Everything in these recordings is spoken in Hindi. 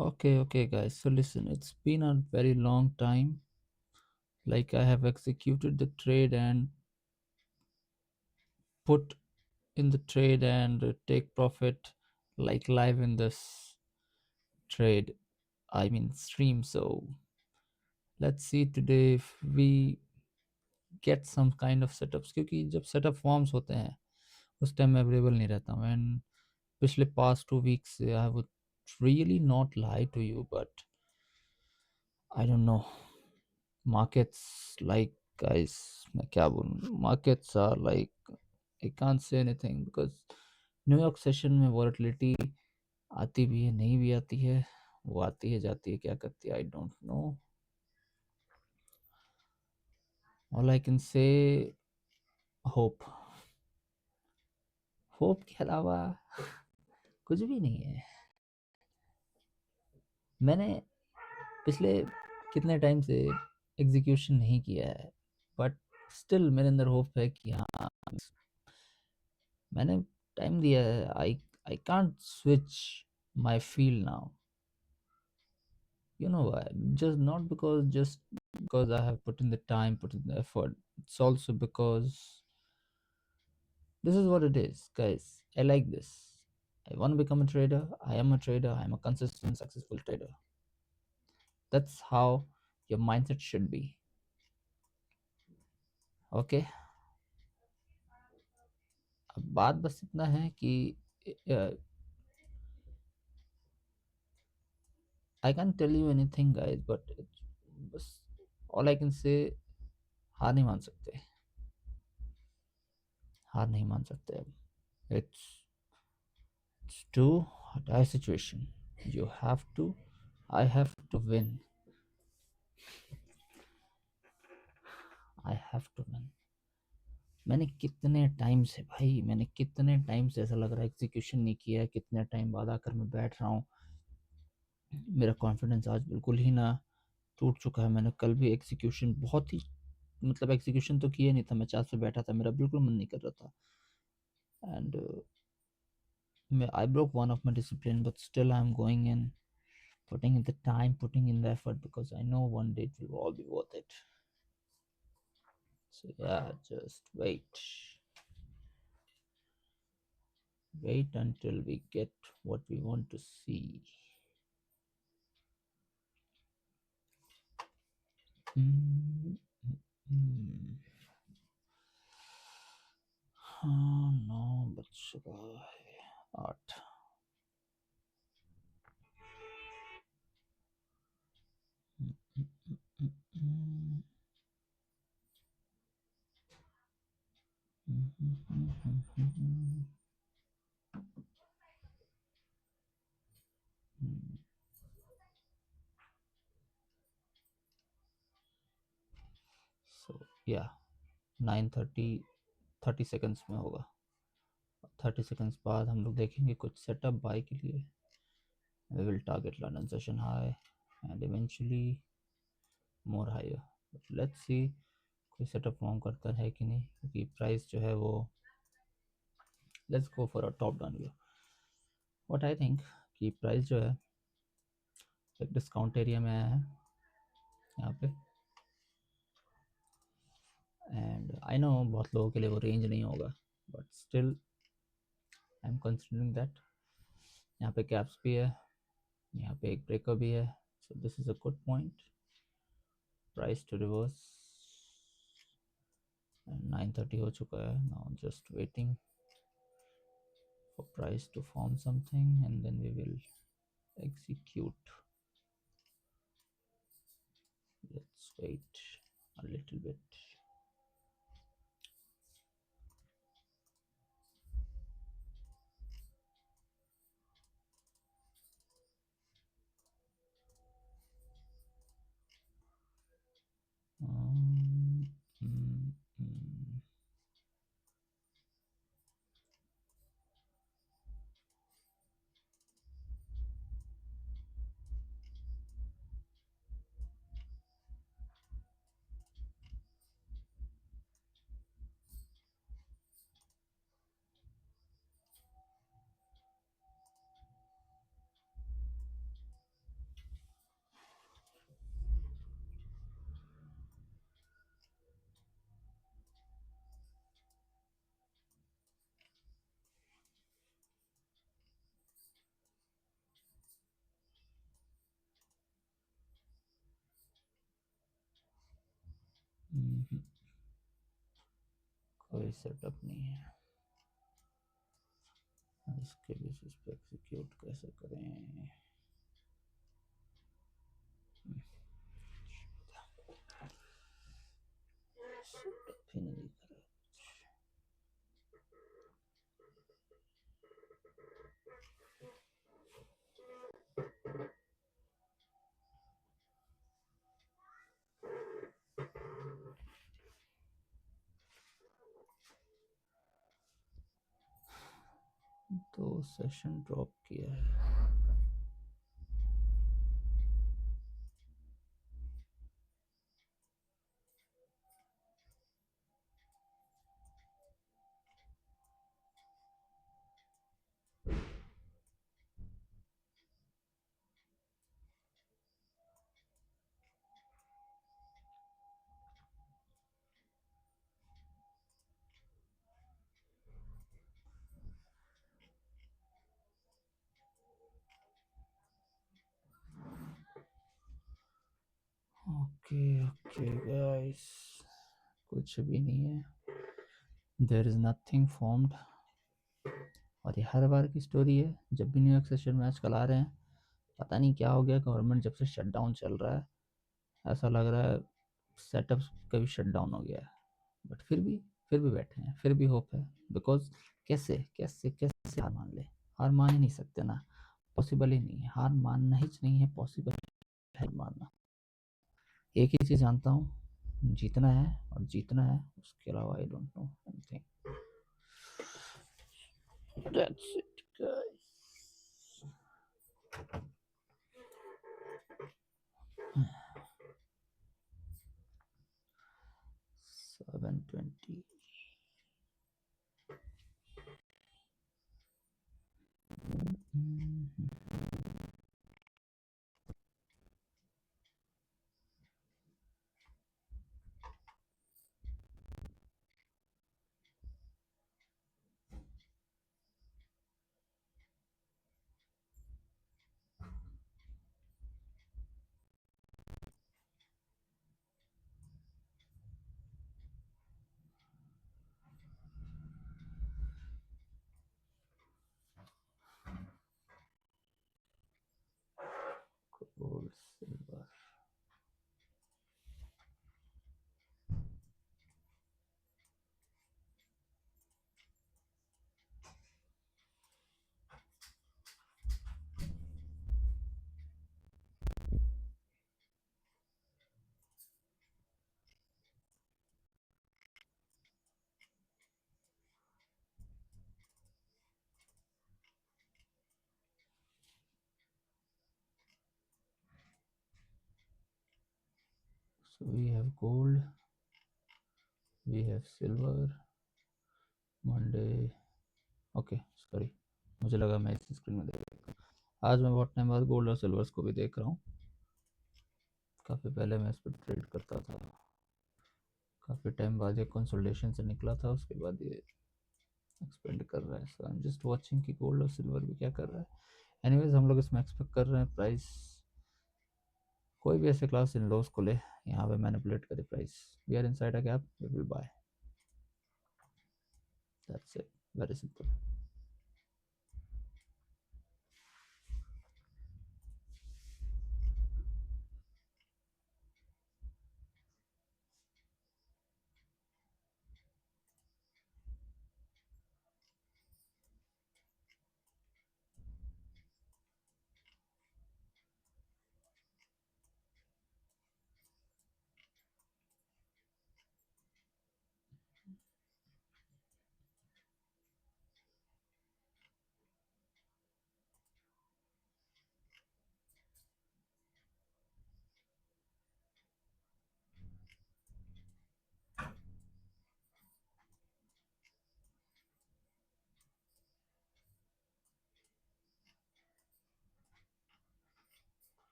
Okay, guys. So listen, it's been a very long time. Like I have executed the trade and put in the trade and take profit like live in this trade. I mean stream. So let's see today if we get some kind of setups क्योंकि जब setup forms होते हैं उस टाइम मैं अवेलेबल नहीं रहता हूँ एंड पिछले past 2 weeks से I would really not lie to you but I don't know markets like guys मैं क्या बोलूँ markets are like I can't say anything because New York session में वॉलेटिलिटी आती भी है नहीं भी आती है वो आती है जाती है क्या करती है I don't know all I can say hope hope के अलावा कुछ भी नहीं है मैंने पिछले कितने टाइम से एग्जीक्यूशन नहीं किया है बट स्टिल मेरे अंदर होप है कि हाँ मैंने टाइम दिया है I I can't switch my field now you know why just not because just because I have put in the time put in the effort it's also because this is what it is guys I like this I want to become a trader I am a trader I am a consistent successful trader that's how your mindset should be okay अब बात बस इतना है कि I can't tell you anything guys but बस all I can say हार नहीं मान सकते हार नहीं मान सकते अब it's too dire situation you have to I have to win I have to win मैंने कितने टाइम से भाई मैंने कितने टाइम से ऐसा लग रहा है एग्जीक्यूशन नहीं किया है कितने टाइम बाद आकर मैं बैठ रहा हूँ मेरा कॉन्फिडेंस आज बिल्कुल ही ना टूट चुका है मैंने कल भी एग्जीक्यूशन बहुत ही मतलब एग्जीक्यूशन तो किया नहीं था मैं चार्ट पे बैठा था मेरा बिल्कुल मन नहीं कर रहा था and I broke one of my discipline but still I'm going in putting in the time putting in the effort because I know one day it will all be worth it. So yeah, just wait until we get what we want to see. Mm, mm. हाँ नौ बज चुका है 8 सो या 9:30 30 सेकंड्स में होगा 30 सेकंड्स बाद हम लोग देखेंगे कुछ सेटअप बाय के लिए we will target London session high and eventually more higher but let's see कोई सेटअप फॉर्म करता है कि नहीं क्योंकि प्राइस जो है वो let's go for a top down view what I think कि प्राइस जो है एक डिस्काउंट एरिया में आया है यहाँ पे एंड आई नो बहुत लोगों के लिए वो रेंज नहीं होगा but still I am considering that यहाँ पे कैप्स भी है यहाँ पे एक ब्रेकर भी है so this is a good point price to reverse 9:30 हो चुका है now just waiting for price to form something and then we will execute. Let's wait a little bit. Um, mm, mm, हम्म, कोई सेटअप नहीं है। इसके बेसिस पे एग्जीक्यूट कैसे करें? सेटअप ही नहीं दिख रहा। 2 सेशन ड्रॉप किया है। ओके ओके गाइस, कुछ भी नहीं है। There is nothing formed. और ये हर बार की स्टोरी है, जब भी न्यूयॉर्क सेशन में आजकल आ रहे हैं। पता नहीं क्या हो गया, गवर्नमेंट जब से शटडाउन चल रहा है, ऐसा लग रहा है सेटअप का भी शटडाउन हो गया है। बट फिर भी बैठे हैं, फिर भी होप है। बिकॉज कैसे कैसे कैसे हार मान ले? हार मान ही नहीं सकते ना, पॉसिबल ही नहीं है। हार मानना ही नहीं है पॉसिबल है मानना। एक ही चीज़ जानता हूँ, जीतना है और जीतना है, उसके अलावा आई don't know anything. That's it guys. 720। gold, silver. So we have gold, we have silver, Monday. Okay sorry, मुझे लगा मैं इस स्क्रीन में देख रहा हूँ। आज मैं बहुत टाइम बाद गोल्ड और सिल्वर्स को भी देख रहा हूँ। काफ़ी पहले मैं इस पर ट्रेड करता था, काफ़ी टाइम बाद ये कंसोलिडेशन से निकला था, उसके बाद ये एक्सपेंड कर रहा है। सो आई एम जस्ट वाचिंग कि गोल्ड और सिल्वर भी क्या कर रहा है। एनीवेज, हम लोग इसमें एक्सपेक्ट कर रहे हैं प्राइस कोई भी ऐसे क्लास इन लॉस को ले, यहाँ पे मैनिपुलेट करे price. We are inside a gap, we will buy. That's it, very simple.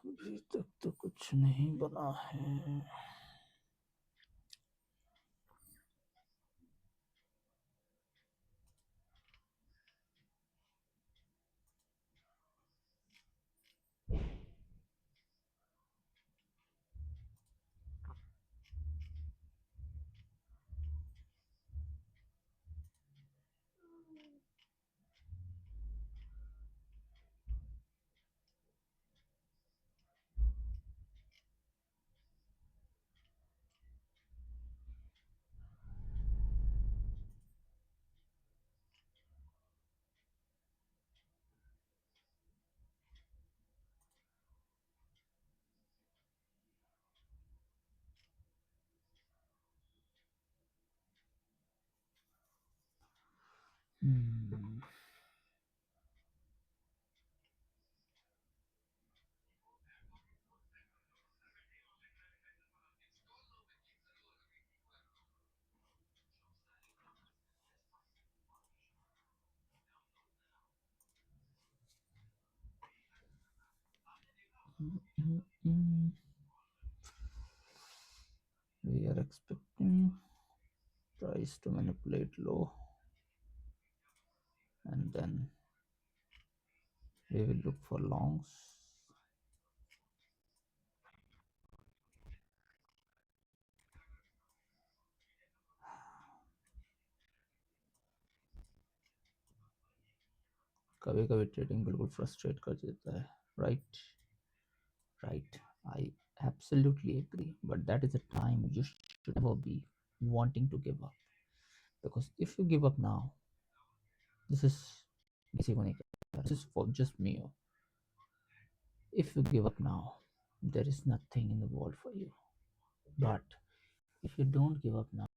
अभी तक तो कुछ नहीं बना है। Mm, we are expecting price to manipulate low, and then we will look for longs. कभी कभी ट्रेडिंग बिल्कुल फ्रस्ट्रेट कर देता है, right? Right, I absolutely agree, but that is a time you should never be wanting to give up, because if you give up now, this is किसी को नहीं करता, this is for just me. If you give up now, there is nothing in the world for you. But if you don't give up now,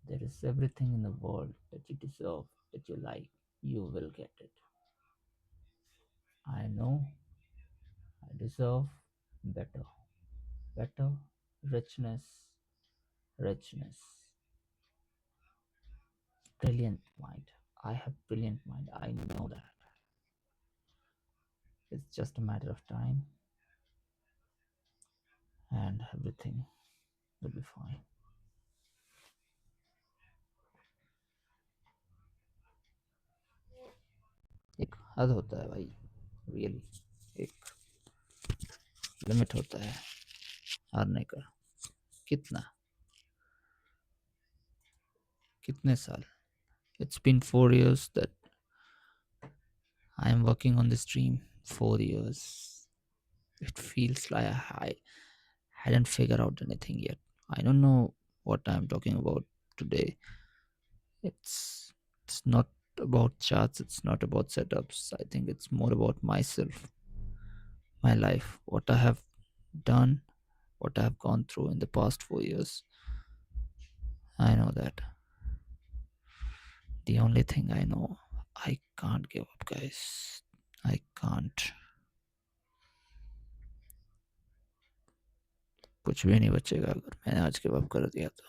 there is everything in the world that you deserve, that you like. You will get it. I know I deserve better, better richness, richness. Brilliant mind. I have brilliant mind. I know that. It's just a matter of time, and everything will be fine. एक हद होता है भाई, रियली एक लिमिट होता है हारने का. कितना, कितने साल? It's been 4 years that I am working on this dream. 4 years. It feels like I hadn't figured out anything yet. I don't know what I'm talking about today. It's not about charts, it's not about setups. I think it's more about myself, my life, what I have done, what I have gone through in the past 4 years. I know that. The only thing I know, I can't give up, guys. I can't. कुछ भी नहीं बचेगा अगर मैंने आज गिव अप कर दिया तो,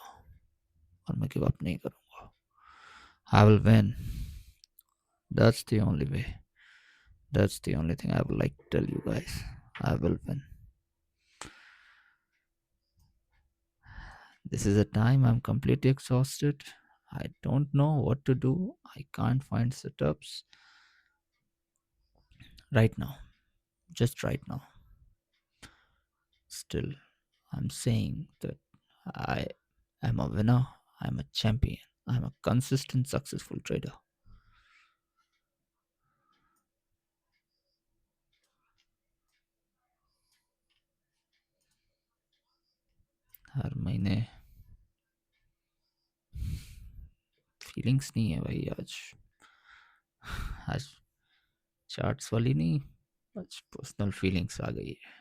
और मैं गिव अप नहीं करूँगा. I will win. That's the only way. That's the only thing I would like to tell you guys. I will win. This is a time I'm completely exhausted. I don't know what to do. I can't find setups right now. Just right now. Still, I'm saying that I am a winner. I'm a champion. I'm a consistent, successful trader. हर महीने फीलिंग्स नहीं है भाई आज. आज चार्ट्स वाली नहीं, आज पर्सनल फीलिंग्स आ गई है.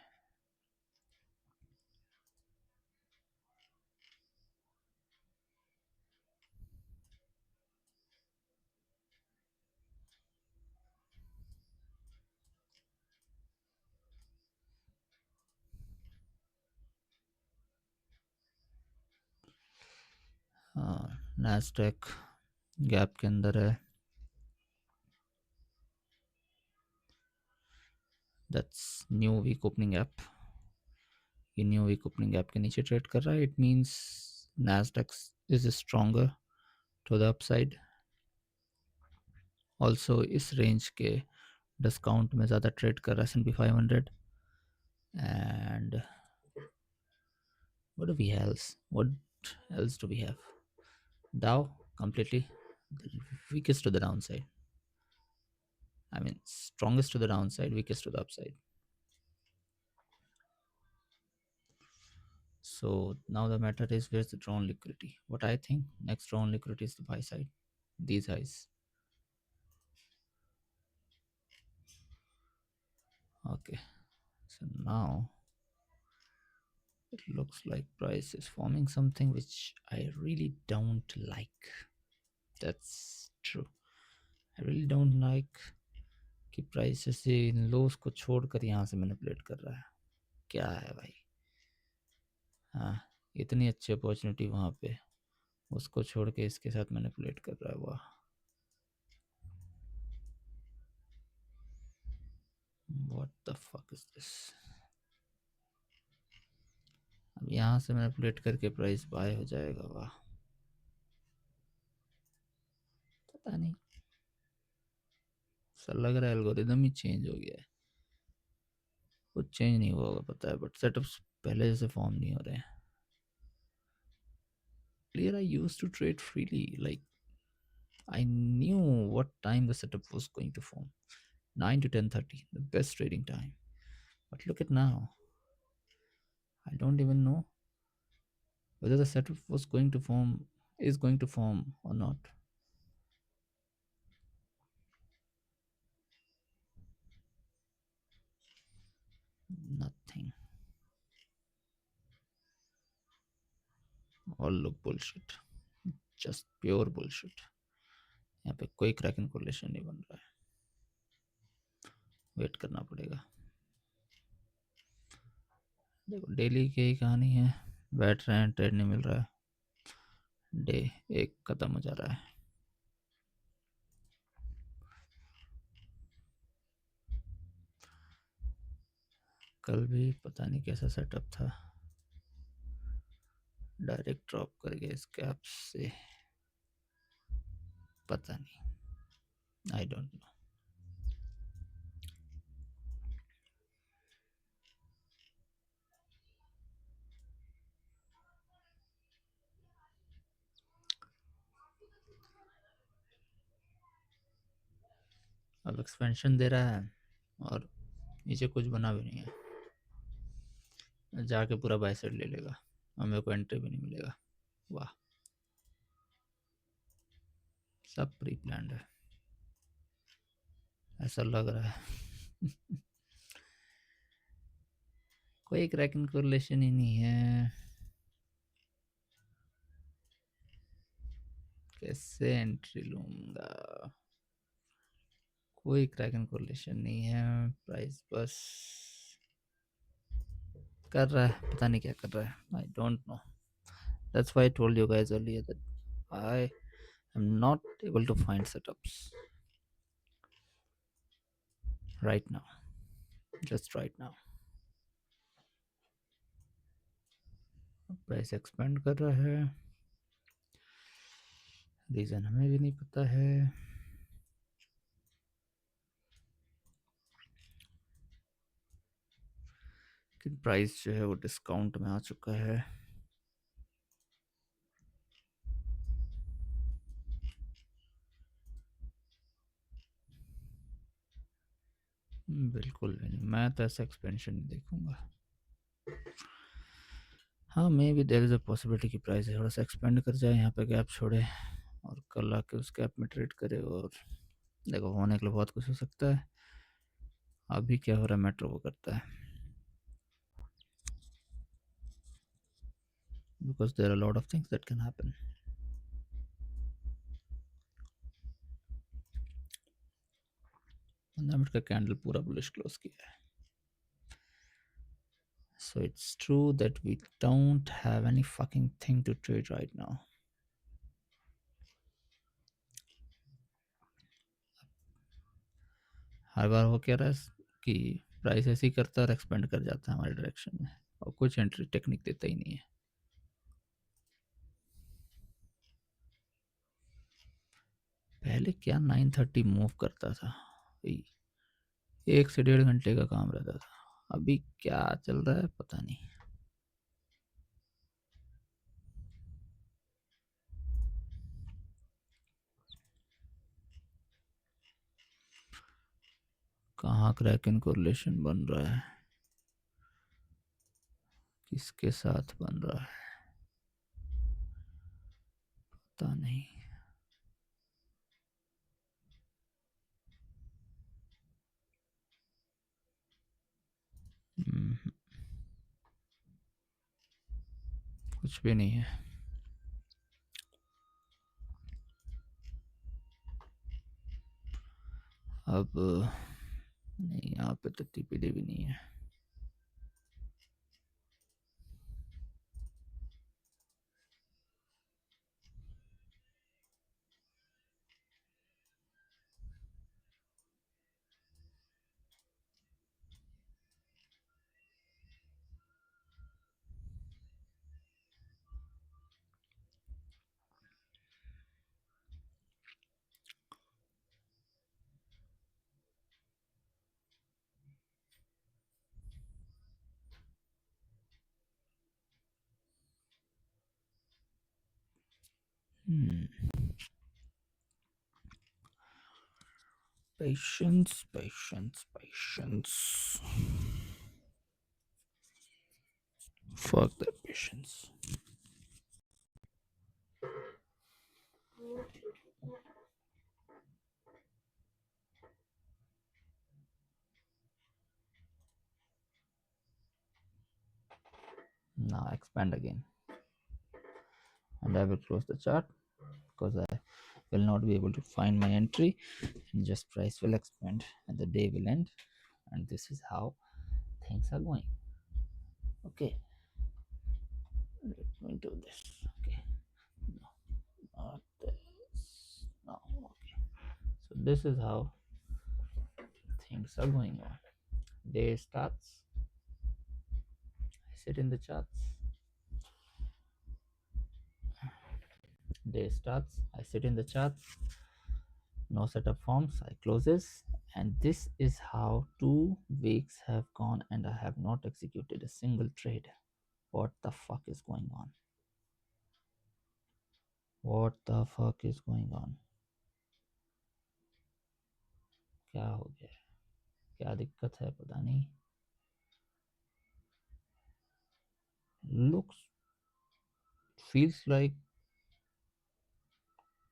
नैस्डैक गैप के अंदर है. That's new week opening gap. ये न्यू वीक ओपनिंग गैप के नीचे ट्रेड कर रहा है. It means Nasdaq is stronger to the upside. Also इस रेंज के डिस्काउंट में ज़्यादा ट्रेड कर रहा है S&P 500. And what do we else? What else do we have? Dow completely the weakest to the downside. I mean, strongest to the downside, weakest to the upside. So now the matter is, where's the drawn liquidity? What I think next drawn liquidity is the buy side. These highs. Okay. So now it looks like price is forming something which I really don't like. That's true. I really don't like कि प्राइस से इन लोस को छोड़कर यहाँ से मैनिपुलेट कर रहा है. क्या है भाई? हाँ, इतनी अच्छी अपॉर्चुनिटी वहाँ पे, उसको छोड़ के इसके साथ मैनिपुलेट कर रहा है. वाह. What the fuck is this. अब यहाँ से मैनिपुलेट करके प्राइस बाय हो जाएगा, वाह। पता नहीं, ऐसा लग रहा है एल्गोरिदम ही चेंज हो गया है। कुछ चेंज नहीं हुआ होगा पता है, बट सेटअप्स पहले जैसे फॉर्म नहीं हो रहे हैं। Earlier I used to trade freely, like I knew what time the setup was going to form. 9 to 10:30, the best trading time. But look at now. I don't even know whether the setup was going to form, is going to form or not. Nothing. All look bullshit. Just pure bullshit. यहाँ पे कोई क्रैकिंग कोरिलेशन नहीं बन रहा है, वेट करना पड़ेगा। देखो डेली की ही कहानी है, बैठ रहे हैं, ट्रेड नहीं मिल रहा है, डे एक खत्म हो जा रहा है। कल भी पता नहीं कैसा सेटअप था, डायरेक्ट ड्रॉप कर गया इस कैप से, पता नहीं, आई डोंट नो। अब एक्सपेंशन दे रहा है और नीचे कुछ बना भी नहीं है, जाके पूरा बाय साइड ले लेगा और मेरे को एंट्री भी नहीं मिलेगा। वाह, सब प्री प्लान्ड है, ऐसा लग रहा है। कोई क्रैकिंग कोरिलेशन ही नहीं है, कैसे एंट्री लूंगा? कोई क्रैकिंग कोरिलेशन नहीं है, प्राइस बस कर रहा है, पता नहीं क्या कर रहा है, I don't know. That's why I told you guys earlier that I am not able to find setups right now, just right now. Price expand कर रहा है, रीजन हमें भी नहीं पता है। कि प्राइस जो है वो डिस्काउंट में आ चुका है। बिल्कुल भी नहीं, मैं तो ऐसा एक्सपेंशन नहीं देखूंगा। हाँ, maybe there is a possibility कि प्राइस थोड़ा सा एक्सपेंड कर जाए, यहाँ पे गैप छोड़े और कल आके उस गैप में ट्रेड करे, और देखो होने के लिए बहुत कुछ हो सकता है। अभी क्या हो रहा है मैटर वो करता है, because there are lot of things that can happen. 15 minute का कैंडल पूरा बुलिश क्लोज किया है, so it's true that we don't have any fucking thing to trade right now. हर बार वो कह रहा है कि प्राइस ऐसे ही करता है और एक्सपेंड कर जाता है हमारे डायरेक्शन में, और कुछ एंट्री टेक्निक देता ही नहीं है। पहले क्या 9:30 मूव करता था, 1 से 1.5 घंटे का काम रहता था, अभी क्या चल रहा है पता नहीं। कहाँ क्रैकन कोरिलेशन बन रहा है, किसके साथ बन रहा है पता नहीं। कुछ भी नहीं है। अब नहीं, यहाँ पे तो टीपीडी भी नहीं है। Hmm. Patience, patience, patience. Fuck that patience. Now expand again. And I will close the chart because I will not be able to find my entry, and just price will expand and the day will end. And this is how things are going. Okay, let me do this. Okay, no, not this. No, okay. So this is how things are going on. Day starts. I sit in the charts. Day starts. I sit in the charts. No setup forms. I closes. And this is how 2 weeks have gone and I have not executed a single trade. What the fuck is going on? What the fuck is going on? क्या हो गया? क्या दिक्कत है? पता नहीं. Looks, feels like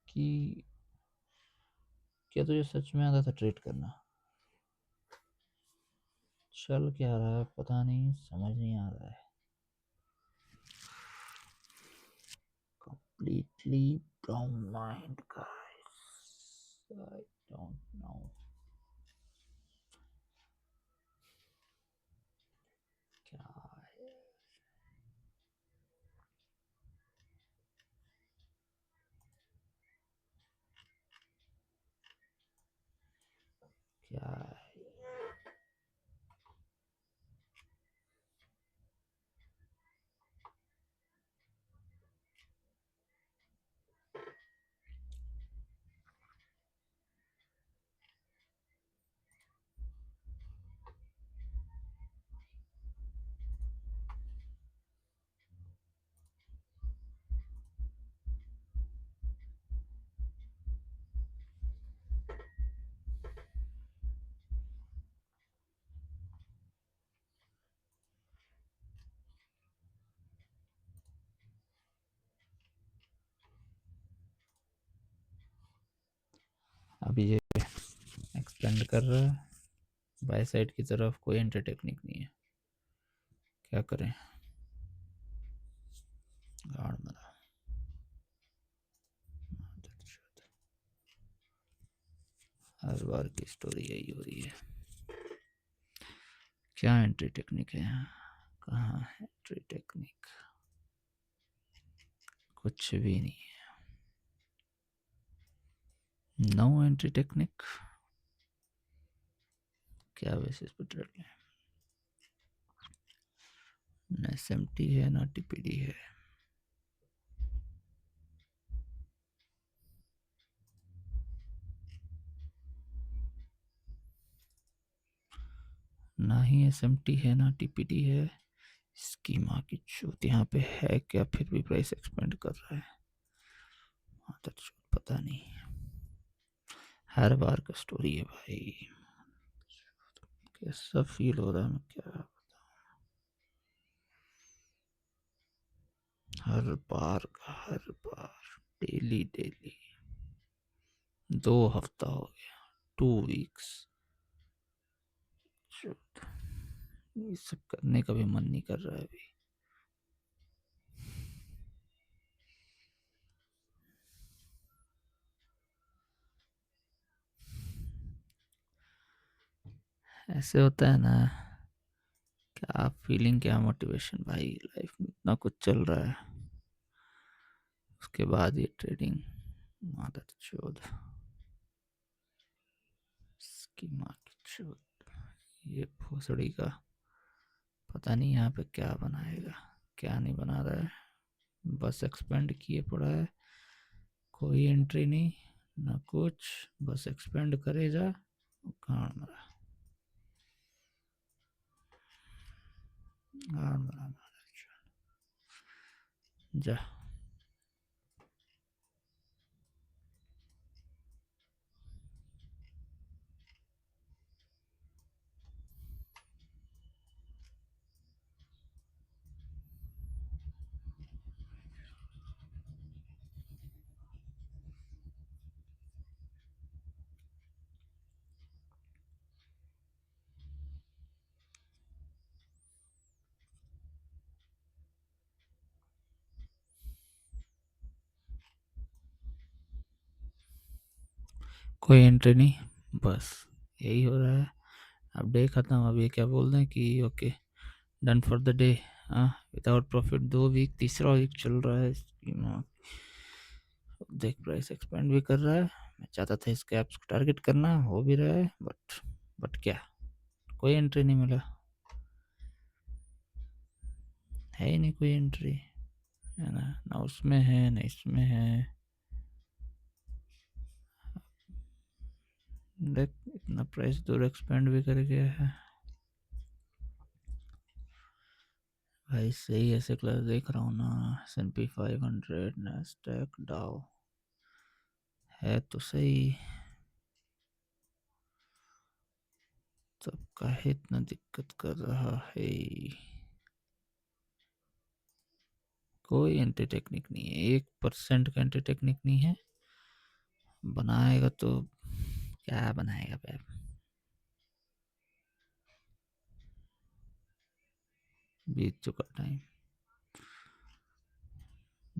कि क्या तुझे सच में आता था ट्रेड करना? चल क्या रहा है पता नहीं, समझ नहीं आ रहा है. Completely brown mind, guys. I don't know. क्या है? क्या है? अभी ये एक्सपेंड कर रहा है. बाय साइड की तरफ कोई एंटर टेक्निक नहीं है. क्या करें? गाड़ मरा. हर बार की स्टोरी यही हो रही है. क्या एंट्री टेक्निक है? कहाँ है एंट्री टेक्निक? कुछ भी नहीं है. No entry technique. क्या बेसिस पे ट्रेड लें? ना एसएमटी है ना टीपीडी है. ना ही एसएमटी है ना टीपीडी है. इसकी माँ की चूत. यहाँ पे है क्या? फिर भी प्राइस एक्सपेंड कर रहा है. तो पता नहीं. हर बार का स्टोरी है भाई. कैसा फील हो रहा है मैं क्या. हर बार का हर बार. Daily daily. 2 हफ्ता हो गया. 2 वीक्स. ये सब करने का भी मन नहीं कर रहा है अभी. ऐसे होता है ना. क्या फीलिंग, क्या मोटिवेशन भाई. लाइफ में इतना कुछ चल रहा है, उसके बाद ये ट्रेडिंग. मादर चोद. इसकी माँ की चोद. ये भोसड़ी का पता नहीं यहाँ पे क्या बनाएगा, क्या नहीं बना रहा है. बस एक्सपेंड किए पड़ा है. कोई एंट्री नहीं ना कुछ. बस एक्सपेंड करे जा. गाड़ मरा. गाड़ मरा. जा. कोई एंट्री नहीं, बस यही हो रहा है। अब डे खत्म, अब ये क्या बोल रहे हैं कि okay done for the day. हाँ, विदाउट प्रॉफिट 2 वीक, तीसरा वीक चल रहा है स्कीमा। देख प्राइस एक्सपेंड भी कर रहा है। मैं चाहता था इसके ऐप्स को टारगेट करना, हो भी रहा है, बट क्या, कोई एंट्री नहीं मिला, है ही नहीं कोई एंट्री, है ना, ना उसमें है ना इसमें है। देख इतना प्राइस दूर एक्सपेंड भी कर गया है भाई। सही ऐसे क्लास देख रहा हूँ ना, S&P 500, नैस्डैक, डाउ, है तो सही, तब काहे इतना दिक्कत कर रहा है। कोई एंटी टेक्निक नहीं है, 1% का एंटी टेक्निक नहीं है। बनाएगा तो क्या बनाएगा भाई, बीत चुका टाइम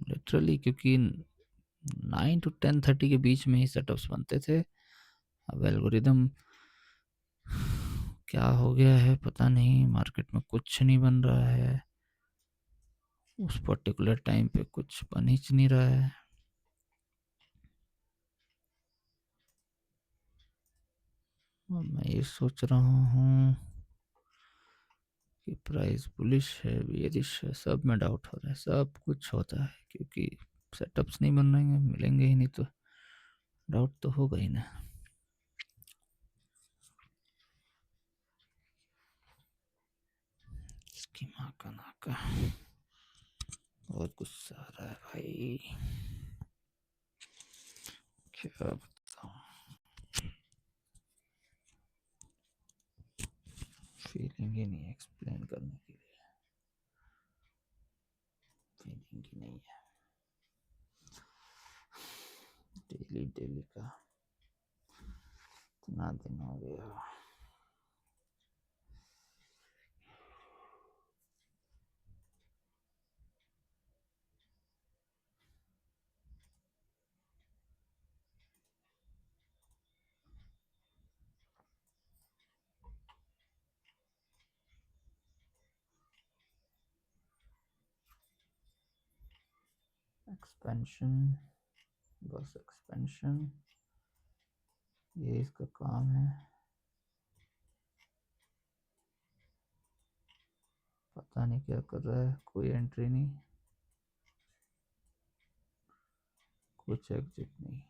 लिटरली, क्योंकि 9 to 10:30 के बीच में ही सेटअप्स बनते थे। अब एल्गोरिदम क्या हो गया है पता नहीं, मार्केट में कुछ नहीं बन रहा है, उस पर्टिकुलर टाइम पे कुछ बन ही नहीं रहा है। मैं ये सोच रहा हूँ कि प्राइस बुलिश है, बेयरिश है, सब में डाउट हो रहा है, सब कुछ होता है, क्योंकि सेटअप्स नहीं बन रहे हैं, मिलेंगे ही नहीं तो डाउट तो होगा ही ना। इसकी माँ का नाका, बहुत गुस्सा आ रहा है भाई, क्या बताऊँ, फीलिंग ही नहीं एक्सप्लेन करने की, फीलिंग ही नहीं है। डेली डेली का इतना दिन हो गया। एक्सपेंशन, बस एक्सपेंशन, ये इसका काम है। पता नहीं क्या कर रहा है, कोई एंट्री नहीं, कुछ एग्जिट नहीं,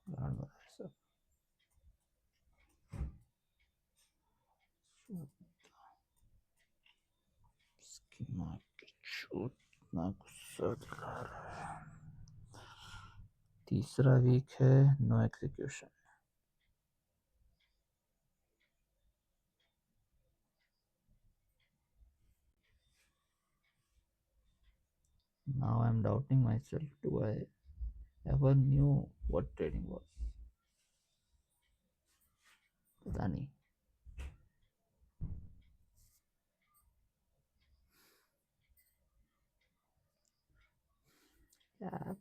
गड़बड़ है सब। इसकी माँ की चोट, इतना गुस्सा दिला रहा है। तीसरा वीक है, no execution. Now I'm doubting myself. Do I ever knew what trading was? पता नहीं। क्या,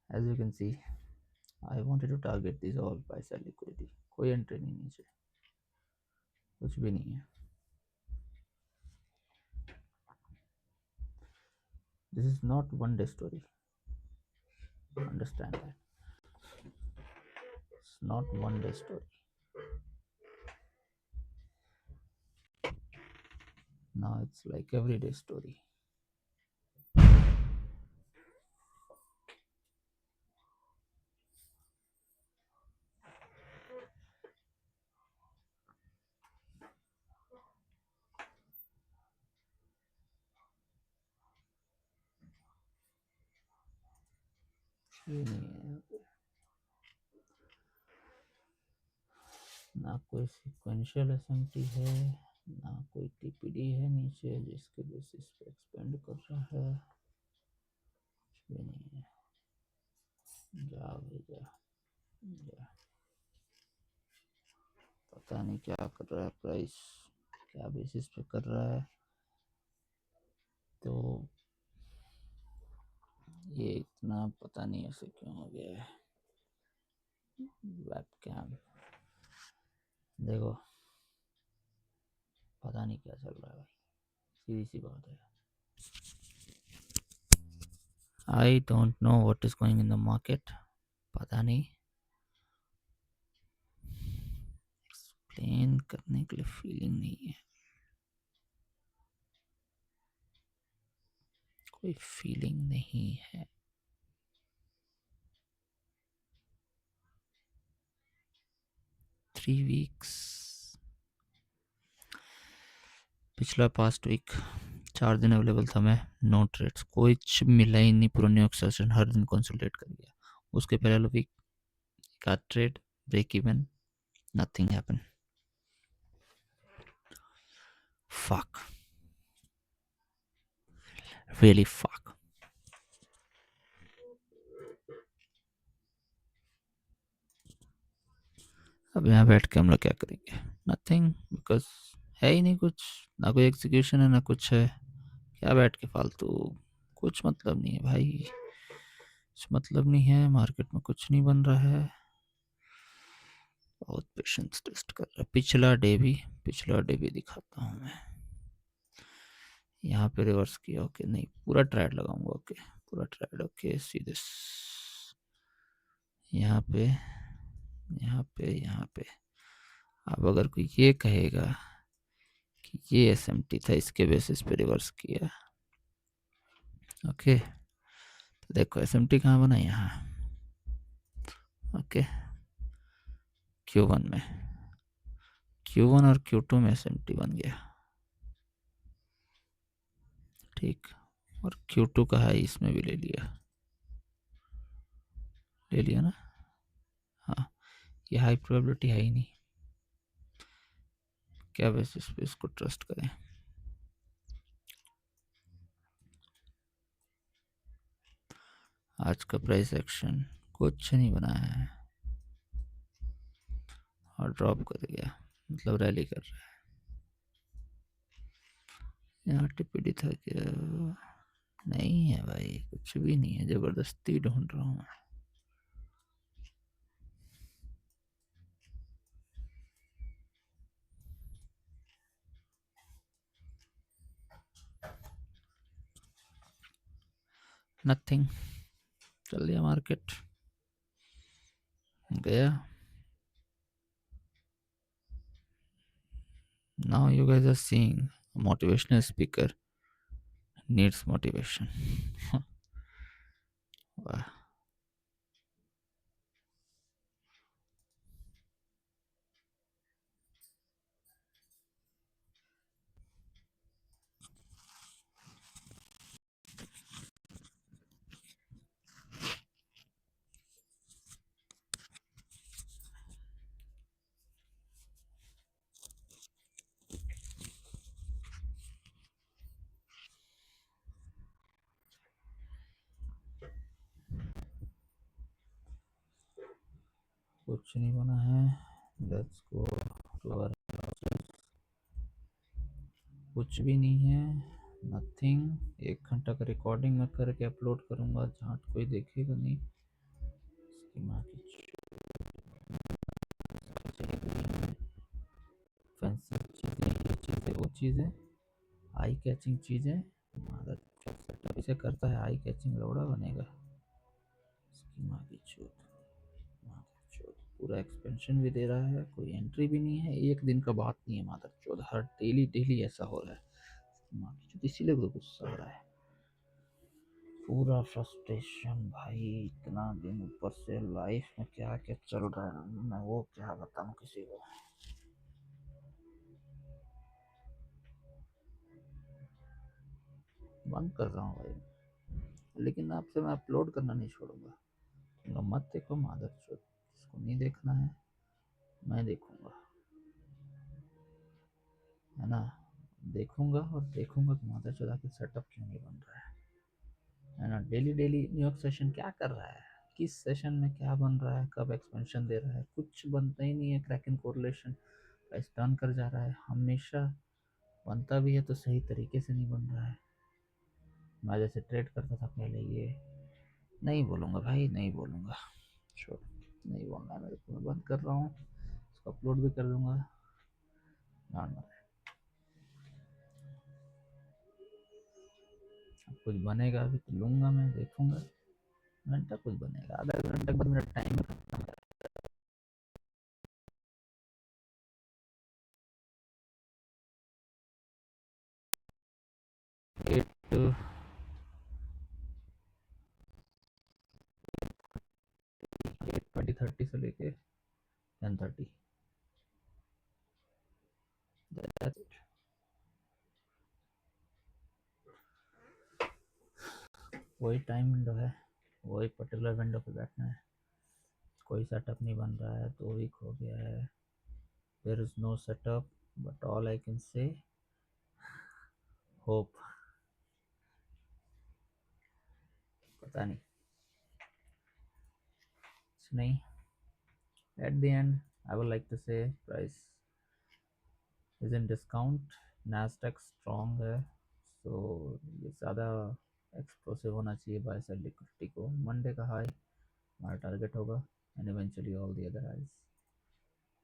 as you can see, I wanted to target this all by sell liquidity. कोई एंट्री नहीं नीचे, कुछ भी नहीं है। This is not one day story. Understand that. It's not one day story. Now it's like everyday story. ये नहीं है, ना कोई सिक्वेंशियल एसएमटी है, ना कोई टीपीडी है नीचे जिसके बेसिस पे एक्सपेंड कर रहा है, कुछ भी नहीं है। जा भाई जा, जा, पता नहीं क्या कर रहा है प्राइस। क्या बेसिस पे कर रहा है। तो ये इतना पता नहीं ऐसे क्यों हो गया है। वेबकैम देखो, पता नहीं क्या चल रहा है भाई, सीधी सी बात है। I don't know what is going in the market, पता नहीं। एक्सप्लेन करने के लिए फीलिंग नहीं है, कोई फीलिंग नहीं है। थ्री वीक्स, पिछला पास्ट वीक 4 दिन अवेलेबल था मैं, नो ट्रेड्स, कुछ मिला ही नहीं। पूरा न्यूयॉर्क सेशन हर दिन कंसोलिडेट कर गया। उसके पहले वीक का trade, break even, nothing happen. Fuck, really fuck. अब यहाँ बैठ के हम लोग क्या करेंगे, नथिंग, बिकॉज है ही नहीं कुछ, ना कोई एग्जीक्यूशन है ना कुछ है। क्या बैठ के फालतू, कुछ मतलब नहीं है भाई, कुछ मतलब नहीं है, मार्केट में कुछ नहीं बन रहा है। बहुत पेशेंस टेस्ट कर रहा है। पिछला डे भी दिखाता हूँ मैं। यहाँ पे रिवर्स किया, ओके, नहीं पूरा ट्रेड लगाऊंगा, ओके पूरा ट्रेड, ओके सी दिस। यहाँ पे यहाँ पे अब अगर कोई ये कहेगा कि ये एसएमटी था, इसके बेसिस पे रिवर्स किया, ओके, तो देखो एसएमटी कहाँ बना, यहाँ, ओके, Q1 में, Q1 और Q2 में एसएमटी बन गया, ठीक, और Q2 का हाई इसमें भी ले लिया ना। हाँ, ये हाई प्रोबेबिलिटी है ही नहीं, क्या बेसिस पे इसको ट्रस्ट करें। आज का प्राइस एक्शन कुछ नहीं बनाया है और ड्रॉप कर गया, मतलब रैली कर रहा है। यहाँ टीपीडी था क्या, नहीं है भाई, कुछ भी नहीं है, जबरदस्ती ढूंढ रहा हूँ। नथिंग, चल दिया मार्केट, गया। Now you guys are seeing a motivational speaker needs motivation. वाह, कुछ नहीं बना है। लेट्स गो टू आवर, कुछ भी नहीं है, नथिंग। 1 घंटा का रिकॉर्डिंग मैं करके अपलोड करूंगा, जहाँ कोई देखेगा नहीं। इसकी माँ की फैंसी चीज़ें, ये चीज़ें वो चीज़ें, आई कैचिंग चीज़ें, मादर सेटअप इसे करता है आई कैचिंग, लौड़ा बनेगा। इसकी माँ की चोट, मादर चोट, पूरा एक्सपेंशन भी दे रहा है, कोई एंट्री भी नहीं है, एक दिन का बात नहीं है, मादर चोट, हर डेली डेली ऐसा हो रहा है। इसकी माँ की चोट, इसीलिए तो गुस्सा हो रहा है, पूरा फ्रस्ट्रेशन भाई। इतना दिन ऊपर से लाइफ में क्या क्या चल रहा है, मैं वो क्या बताऊं किसी को। बंद कर रहा हूँ भाई, लेकिन आपसे मैं अपलोड करना नहीं छोड़ूंगा। मत देखो मादर चोद, जिसको नहीं देखना है, मैं देखूंगा, है ना, देखूंगा और देखूंगा कि मादर चोद आखिर सेटअप क्यों नहीं बन रहा है ना। डेली डेली न्यूयॉर्क सेशन क्या कर रहा है, किस सेशन में क्या बन रहा है, कब एक्सपेंशन दे रहा है, कुछ बनता ही नहीं है। क्रैकिंग कोरिलेशन प्राइस टर्न कर जा रहा है हमेशा, बनता भी है तो सही तरीके से नहीं बन रहा है। मैं जैसे ट्रेड करता था पहले, ये नहीं बोलूँगा भाई, नहीं बोलूँगा। छोड़, नहीं बोलना है मेरे को, मैं बंद कर रहा हूँ, इसको अपलोड भी कर दूंगा। नॉर्मल। अब कुछ बनेगा अभी तो लूँगा, मैं देखूँगा। घंटा कुछ बनेगा, आधा घंटे बाद मेरा टाइम खत्म। 8 8:20 30 से लेके 10:30, दैट्स इट। वही टाइम विंडो है, वही पर्टिकुलर विंडो पे बैठना है। कोई सेटअप नहीं बन रहा है, 2 वीक हो गया है। There is no setup, but all I can say hope. पता नहीं, कुछ नहीं। At the end I would like to say price is in discount. Nasdaq strong है, सो ये ज़्यादा एक्सप्लोसिव होना चाहिए बाय सेल लिक्विडिटी को। मंडे का हाई हमारा टारगेट होगा, and eventually all the other highs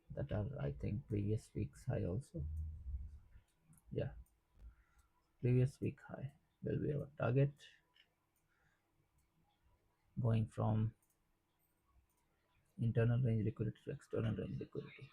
that are I think previous week's high also. Yeah, previous week high will be our target, going from internal range liquidity to external range liquidity.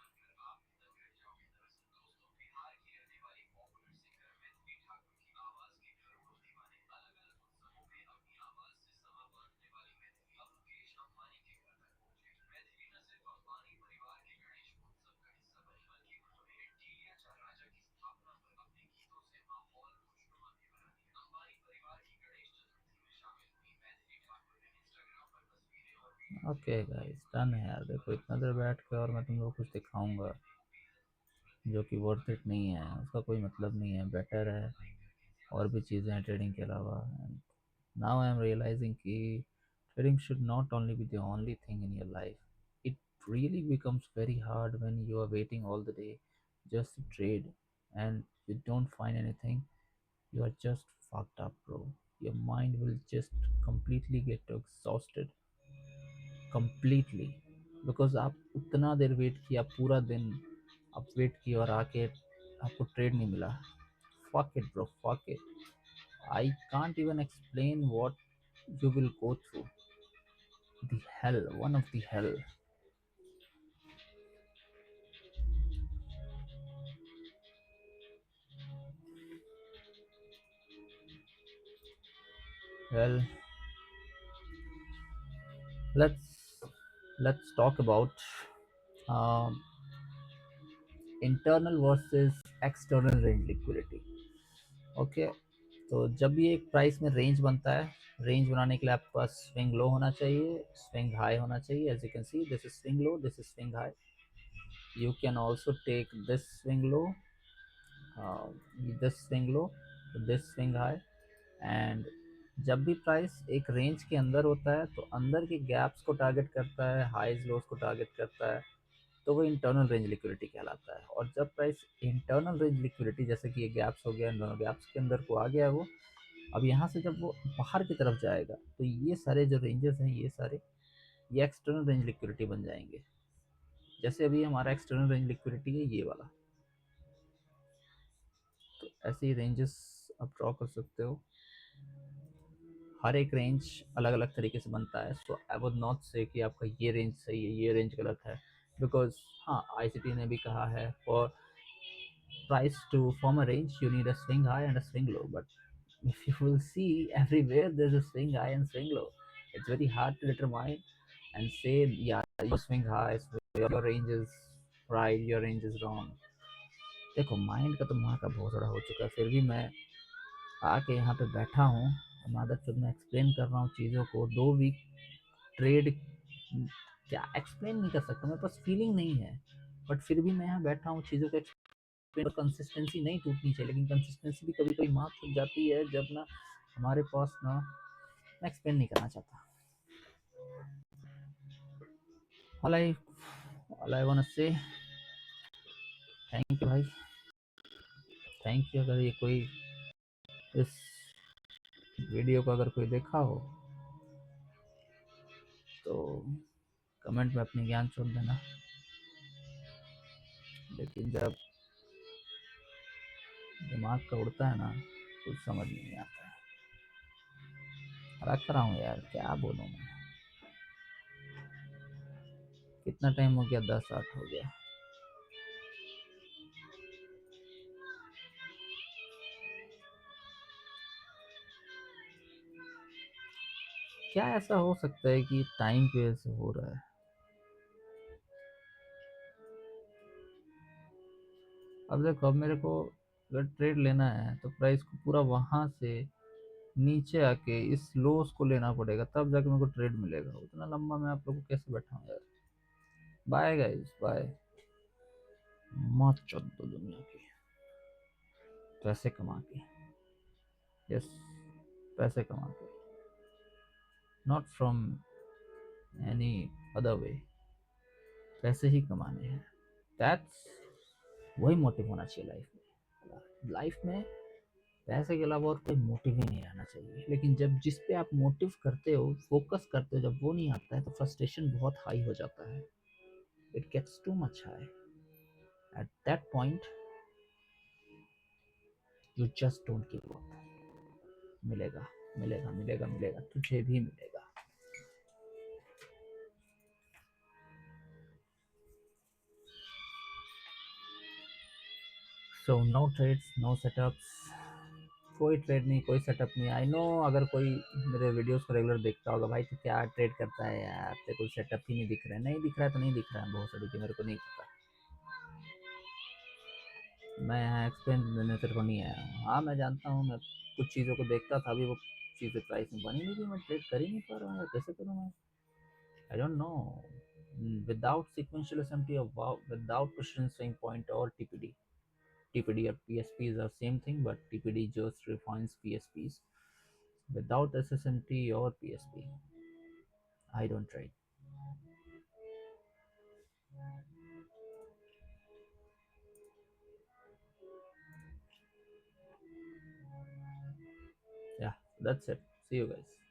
Okay guys, done है यार। देखो इतना देर बैठ के और मैं तुम लोग को कुछ दिखाऊंगा जो कि वर्थ इट नहीं है, उसका कोई मतलब नहीं है। बेटर है और भी चीज़ें हैं ट्रेडिंग के अलावा। And now I am realizing कि trading should not only be the only thing in your life. It really becomes very hard when you are waiting all the day just to trade and you don't find anything. You are just fucked up, bro. Your mind will just completely get exhausted, completely, because आप उतना देर वेट किया, पूरा दिन आप वेट किया और आके आपको ट्रेड नहीं मिला। Fuck it, bro. Fuck it. I can't even explain what you will go through. The hell, one of the hell. Well, let's let's talk about um, internal versus external range liquidity. Okay, तो जब भी एक प्राइस में रेंज बनता है, रेंज बनाने के लिए आपके पास स्विंग लो होना चाहिए, स्विंग हाई होना चाहिए। As you can see, this is swing low, this is swing high. You can also take this swing low, this swing low, this swing high. And जब भी प्राइस एक रेंज के अंदर होता है तो अंदर के गैप्स को टारगेट करता है, हाइज लोस को टारगेट करता है, तो वो इंटरनल रेंज लिक्विडिटी कहलाता है। और जब प्राइस इंटरनल रेंज लिक्विडिटी, जैसे कि ये गैप्स हो गया, इन दोनों गैप्स के अंदर को आ गया वो, अब यहाँ से जब वो बाहर की तरफ जाएगा तो ये सारे जो रेंजेस हैं, ये सारे ये एक्सटर्नल रेंज लिक्विडिटी बन जाएंगे। जैसे अभी हमारा एक्सटर्नल रेंज लिक्विडिटी है ये वाला, तो ऐसे ही रेंजेस आप ड्रॉ कर सकते हो। हर एक रेंज अलग अलग तरीके से बनता है, सो आई वुड नॉट से कि आपका ये रेंज सही है, ये रेंज गलत है। बिकॉज हाँ, आईसीटी ने भी कहा है for price to form a range you need a swing high and a swing low, but if you will see everywhere there's a swing high and swing low. It's very hard to determine and say yeah, your swing high, your range is right, your range is wrong. देखो माइंड का तो माँ का बहुत बड़ा हो चुका है, फिर भी मैं आके यहाँ पे बैठा हूँ, मादर चौथ में एक्सप्लेन कर रहा हूँ चीज़ों को। 2 वीक ट्रेड क्या एक्सप्लेन नहीं कर सकता, मेरे पास फीलिंग नहीं है, बट फिर भी मैं यहाँ बैठा हूँ चीज़ों को। कंसिस्टेंसी नहीं टूटनी चाहिए, लेकिन कंसिस्टेंसी भी कभी कभी मार छूट जाती है जब ना हमारे पास ना, मैं एक्सप्लेन नहीं करना चाहता। All I all I want to say thank you भाई, थैंक यू। अगर ये कोई इस वीडियो को अगर कोई देखा हो तो कमेंट में अपनी ज्ञान छोड़ देना। लेकिन जब दिमाग का उड़ता है ना, कुछ समझ नहीं आता है। रख रहा हूँ यार, क्या बोलूँ मैं। कितना टाइम हो गया? 10:08 हो गया। क्या ऐसा हो सकता है कि टाइम की वजह से हो रहा है? अब देखो, अब मेरे को अगर ट्रेड लेना है तो प्राइस को पूरा वहां से नीचे आके इस लोस को लेना पड़ेगा, तब जाके मेरे को ट्रेड मिलेगा। उतना लंबा मैं आप लोग को कैसे बैठाऊं यार। Bye guys, bye. मत चल दो दुनिया की। पैसे कमा के। यस, पैसे कमा के। Not from any other way. पैसे ही कमाने हैं। दैट्स वही मोटिव होना चाहिए लाइफ में। लाइफ में पैसे के अलावा और कोई मोटिव ही नहीं रहना चाहिए। लेकिन जब जिस पे आप मोटिव करते हो, फोकस करते हो, जब वो नहीं आता है तो फ्रस्ट्रेशन बहुत हाई हो जाता है। It gets too much high. At that point you just don't give up. मिलेगा, मिलेगा, मिलेगा, मिलेगा, तुझे भी मिलेगा। So no trades, no setups. कोई ट्रेड नहीं, कोई सेटअप नहीं। आई नो, अगर कोई मेरे वीडियोस को रेगुलर देखता होगा, भाई तो क्या ट्रेड करता है यार, तेरे को सेटअप ही नहीं दिख रहा है। नहीं दिख रहा है तो नहीं दिख रहा है, बहुत सारी चीज़ें मेरे को नहीं पता। मैं यहाँ एक्सप्लेन देने तेरे को नहीं आया हूँ। हाँ, मैं जानता हूँ। मैं कुछ चीज़ों को देखता था, अभी वो चीज़ें प्राइस में बनी नहीं थी। मैं ट्रेड कर ही नहीं पा रहा हूँ यार, कैसे करूँ मैं? आई don't no. Without sequential SMT or without precision swing point or TPD. TPD or PSPs are same thing, but TPD just refines PSPs. Without SSMT or PSP, I don't trade. Yeah, that's it. See you guys.